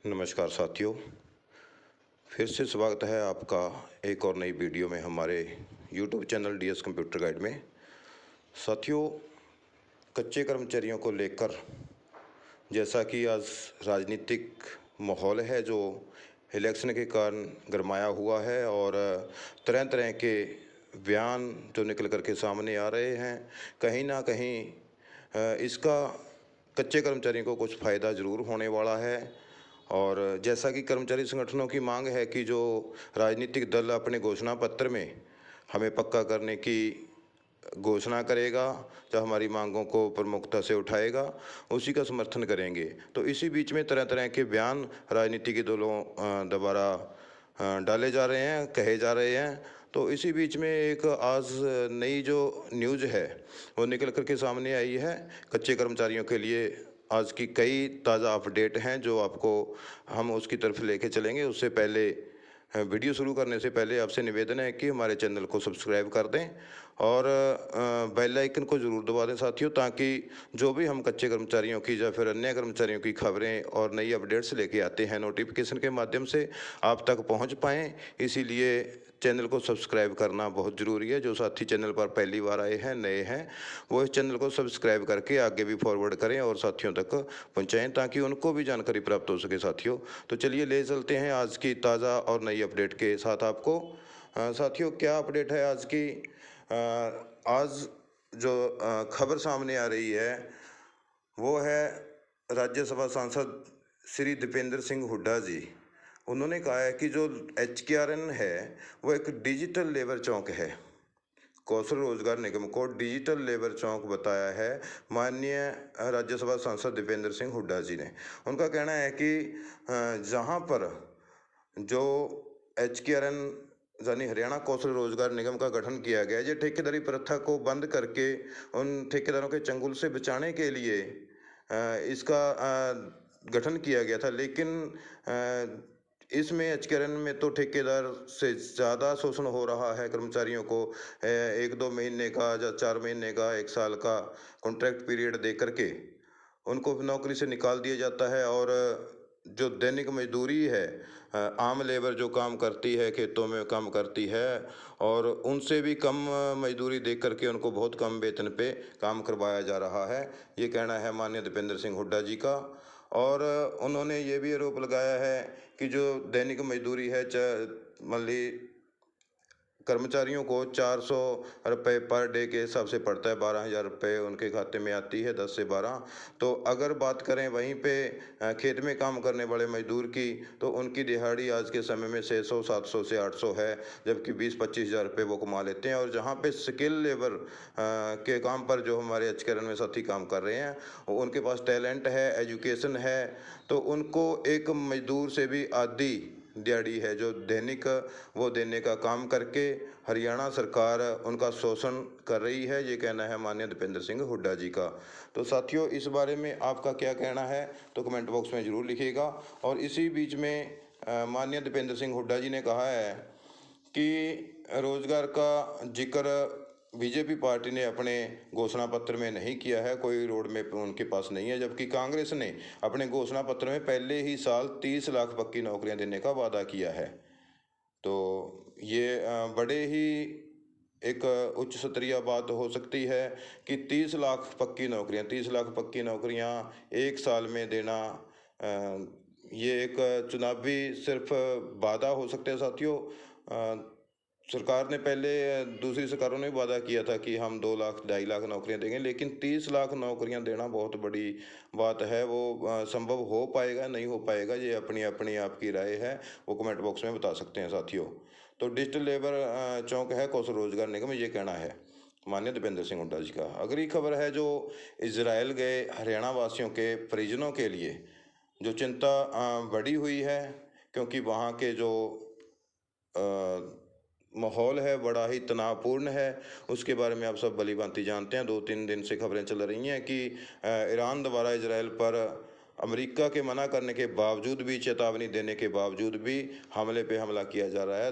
नमस्कार साथियों, फिर से स्वागत है आपका एक और नई वीडियो में हमारे YouTube channel DS computer guide में। साथियों, कच्चे कर्मचारियों को लेकर जैसा कि आज राजनीतिक माहौल है जो इलेक्शन के कारण गरमाया हुआ है और तरह तरह के बयान जो निकल कर के सामने आ रहे हैं, कहीं ना कहीं इसका कच्चे कर्मचारियों को कुछ फ़ायदा ज़रूर होने वाला है। और जैसा कि कर्मचारी संगठनों की मांग है कि जो राजनीतिक दल अपने घोषणा पत्र में हमें पक्का करने की घोषणा करेगा, जो हमारी मांगों को प्रमुखता से उठाएगा, उसी का समर्थन करेंगे। तो इसी बीच में तरह तरह के बयान राजनीति के दलों द्वारा डाले जा रहे हैं, कहे जा रहे हैं। तो इसी बीच में एक आज नई जो न्यूज़ है वो निकल कर के सामने आई है। कच्चे कर्मचारियों के लिए आज की कई ताज़ा अपडेट हैं जो आपको हम उसकी तरफ लेके चलेंगे। उससे पहले वीडियो शुरू करने से पहले आपसे निवेदन है कि हमारे चैनल को सब्सक्राइब कर दें और बेल आइकन को ज़रूर दबा दें साथियों, ताकि जो भी हम कच्चे कर्मचारियों की या फिर अन्य कर्मचारियों की खबरें और नई अपडेट्स लेके आते हैं नोटिफिकेशन के माध्यम से आप तक पहुंच पाएँ। इसीलिए चैनल को सब्सक्राइब करना बहुत ज़रूरी है। जो साथी चैनल पर पहली बार आए हैं, नए हैं, वो इस चैनल को सब्सक्राइब करके आगे भी फॉरवर्ड करें और साथियों तक पहुंचाएं ताकि उनको भी जानकारी प्राप्त हो सके साथियों। तो चलिए ले चलते हैं आज की ताज़ा और नई अपडेट के साथ आपको। साथियों, क्या अपडेट है आज की? आज जो खबर सामने आ रही है वो है राज्यसभा सांसद श्री दीपेंद्र सिंह हुड्डा जी। उन्होंने कहा है कि जो HKRN है वो एक डिजिटल लेबर चौक है। कौशल रोजगार निगम को डिजिटल लेबर चौक बताया है माननीय राज्यसभा सांसद दीपेंद्र सिंह हुड्डा जी ने। उनका कहना है कि जहां पर जो HKRN यानी हरियाणा कौशल रोजगार निगम का गठन किया गया है, ये ठेकेदारी प्रथा को बंद करके उन ठेकेदारों के चंगुल से बचाने के लिए इसका गठन किया गया था। लेकिन इसमें HKRN में तो ठेकेदार से ज़्यादा शोषण हो रहा है। कर्मचारियों को 1-2 महीने का या 4 महीने का, 1 साल का कॉन्ट्रैक्ट पीरियड दे करके उनको नौकरी से निकाल दिया जाता है। और जो दैनिक मजदूरी है, आम लेबर जो काम करती है, खेतों में काम करती है, और उनसे भी कम मजदूरी दे करके उनको बहुत कम वेतन पे काम करवाया जा रहा है। ये कहना है माननीय दीपेंद्र सिंह हुड्डा जी का। और उन्होंने ये भी आरोप लगाया है कि जो दैनिक मजदूरी है, मान ली कर्मचारियों को 400 रुपये पर डे के हिसाब से पड़ता है, 12,000 रुपये उनके खाते में आती है, 10 से 12। तो अगर बात करें वहीं पे खेत में काम करने वाले मजदूर की, तो उनकी दिहाड़ी आज के समय में 600, 700 से 800 है, जबकि 20-25 हज़ार रुपये वो कमा लेते हैं। और जहाँ पे स्किल लेबर के काम पर जो हमारे HKRN में साथी काम कर रहे हैं, उनके पास टैलेंट है, एजुकेशन है, तो उनको एक मजदूर से भी आधी दिहाड़ी है जो दैनिक वो देने का काम करके हरियाणा सरकार उनका शोषण कर रही है। ये कहना है माननीय दीपेंद्र सिंह हुड्डा जी का। तो साथियों, इस बारे में आपका क्या कहना है तो कमेंट बॉक्स में ज़रूर लिखिएगा। और इसी बीच में माननीय दीपेंद्र सिंह हुड्डा जी ने कहा है कि रोजगार का जिक्र बीजेपी पार्टी ने अपने घोषणा पत्र में नहीं किया है, कोई रोड मैप उनके पास नहीं है, जबकि कांग्रेस ने अपने घोषणा पत्र में पहले ही साल 30 लाख पक्की नौकरियां देने का वादा किया है। तो ये बड़े ही एक उच्च स्तरीय बात हो सकती है कि 30 लाख पक्की नौकरियां, 30 लाख पक्की नौकरियां एक साल में देना, ये एक चुनावी सिर्फ वादा हो सकते हैं साथियों। सरकार ने पहले, दूसरी सरकारों ने भी वादा किया था कि हम 2 लाख 2.5 लाख नौकरियां देंगे, लेकिन 30 लाख नौकरियां देना बहुत बड़ी बात है। वो संभव हो पाएगा नहीं हो पाएगा, ये अपनी अपनी आपकी राय है, वो कमेंट बॉक्स में बता सकते हैं साथियों। तो डिजिटल लेबर चौक है कौशल रोजगार निगम, ये कहना है माननीय दीपेंद्र सिंह हुड्डा जी का। अगली खबर है जो इजराइल गए हरियाणा वासियों के परिजनों के लिए जो चिंता बढ़ी हुई है, क्योंकि वहाँ के जो माहौल है बड़ा ही तनावपूर्ण है। उसके बारे में आप सब भली-भांति जानते हैं। 2-3 दिन से खबरें चल रही हैं कि ईरान द्वारा इजराइल पर अमेरिका के मना करने के बावजूद भी, चेतावनी देने के बावजूद भी हमले पे हमला किया जा रहा है।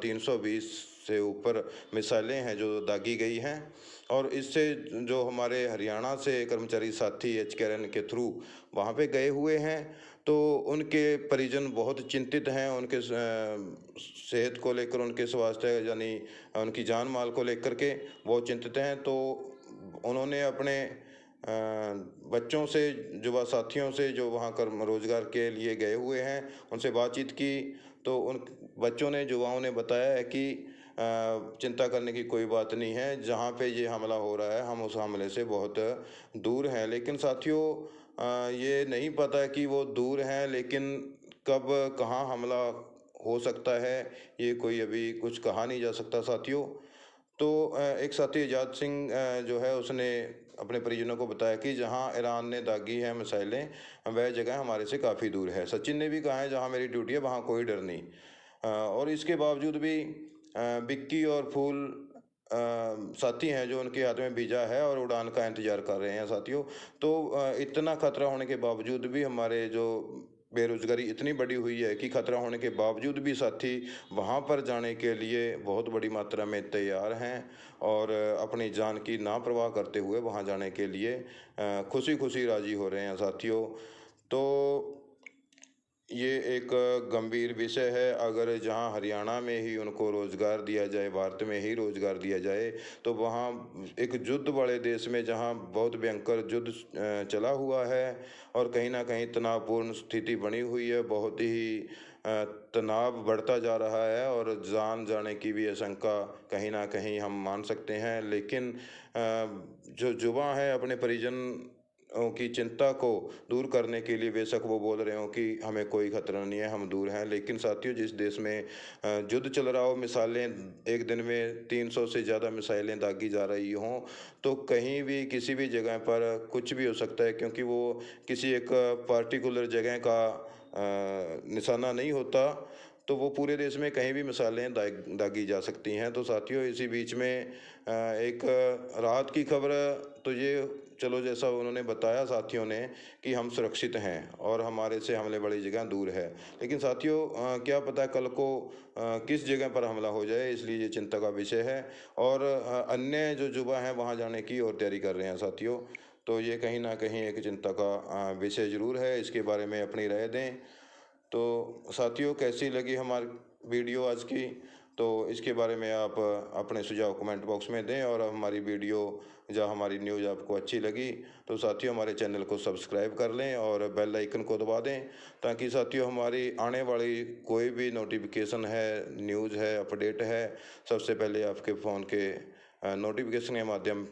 320 से ऊपर मिसाइलें हैं जो दागी गई हैं। और इससे जो हमारे हरियाणा से कर्मचारी साथी HKRN के थ्रू वहाँ पे गए हुए हैं, तो उनके परिजन बहुत चिंतित हैं। उनके सेहत को लेकर, उनके स्वास्थ्य यानी उनकी जान माल को लेकर के बहुत चिंतित हैं। तो उन्होंने अपने बच्चों से, युवा साथियों से जो वहाँ कर्म रोजगार के लिए गए हुए हैं, उनसे बातचीत की। तो उन बच्चों ने, युवाओं ने बताया है कि चिंता करने की कोई बात नहीं है, जहाँ पे ये हमला हो रहा है हम उस हमले से बहुत दूर हैं। लेकिन साथियों, ये नहीं पता कि वो दूर हैं, लेकिन कब कहाँ हमला हो सकता है ये कोई अभी कुछ कहा नहीं जा सकता साथियों। तो एक साथी आजाद सिंह जो है, उसने अपने परिजनों को बताया कि जहां ईरान ने दागी है मिसाइलें, वह जगह हमारे से काफ़ी दूर है। सचिन ने भी कहा है जहां मेरी ड्यूटी है वहां कोई डर नहीं। और इसके बावजूद भी बिक्की और फूल साथी हैं जो उनके हाथ में वीज़ा है और उड़ान का इंतज़ार कर रहे हैं साथियों। तो इतना खतरा होने के बावजूद भी हमारे जो बेरोज़गारी इतनी बढ़ी हुई है कि खतरा होने के बावजूद भी साथी वहाँ पर जाने के लिए बहुत बड़ी मात्रा में तैयार हैं और अपनी जान की ना परवाह करते हुए वहाँ जाने के लिए खुशी-खुशी राज़ी हो रहे हैं साथियों। तो ये एक गंभीर विषय है। अगर जहाँ हरियाणा में ही उनको रोज़गार दिया जाए, भारत में ही रोज़गार दिया जाए, तो वहाँ एक युद्ध वाले देश में जहाँ बहुत भयंकर युद्ध चला हुआ है और कहीं न कहीं तनावपूर्ण स्थिति बनी हुई है, बहुत ही तनाव बढ़ता जा रहा है और जान जाने की भी आशंका कहीं न कहीं हम मान सकते हैं। लेकिन जो युवा हैं अपने परिजन की चिंता को दूर करने के लिए बेशक वो बोल रहे हों कि हमें कोई खतरा नहीं है, हम दूर हैं। लेकिन साथियों, जिस देश में युद्ध चल रहा हो, मिसाइलें एक दिन में 300 से ज़्यादा मिसाइलें दागी जा रही हों, तो कहीं भी किसी भी जगह पर कुछ भी हो सकता है, क्योंकि वो किसी एक पार्टिकुलर जगह का निशाना नहीं होता। तो वो पूरे देश में कहीं भी मिसाइलें दागी जा सकती हैं। तो साथियों, इसी बीच में एक राहत की खबर, तो ये चलो जैसा उन्होंने बताया साथियों ने कि हम सुरक्षित हैं और हमारे से हमले वाली जगह दूर है। लेकिन साथियों, क्या पता कल को किस जगह पर हमला हो जाए, इसलिए ये चिंता का विषय है। और अन्य जो युवा हैं वहाँ जाने की और तैयारी कर रहे हैं साथियों। तो ये कहीं न कहीं एक चिंता का विषय ज़रूर है। इसके बारे में अपनी राय दें। तो साथियों, कैसी लगी हमारी वीडियो आज की? तो इसके बारे में आप अपने सुझाव कमेंट बॉक्स में दें। और हमारी वीडियो या हमारी न्यूज़ आपको अच्छी लगी तो साथियों हमारे चैनल को सब्सक्राइब कर लें और बेल आइकन को दबा दें, ताकि साथियों हमारी आने वाली कोई भी नोटिफिकेशन है, न्यूज़ है, अपडेट है, सबसे पहले आपके फ़ोन के नोटिफिकेशन के माध्यम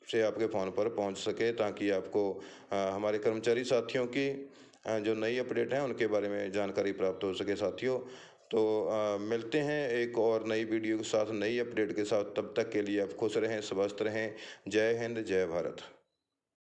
से आपके फ़ोन पर पहुंच सके, ताकि आपको हमारे कर्मचारी साथियों की जो नई अपडेट हैं उनके बारे में जानकारी प्राप्त हो सके साथियों। तो मिलते हैं एक और नई वीडियो के साथ, नई अपडेट के साथ। तब तक के लिए आप खुश रहें, स्वस्थ रहें। जय हिंद, जय भारत।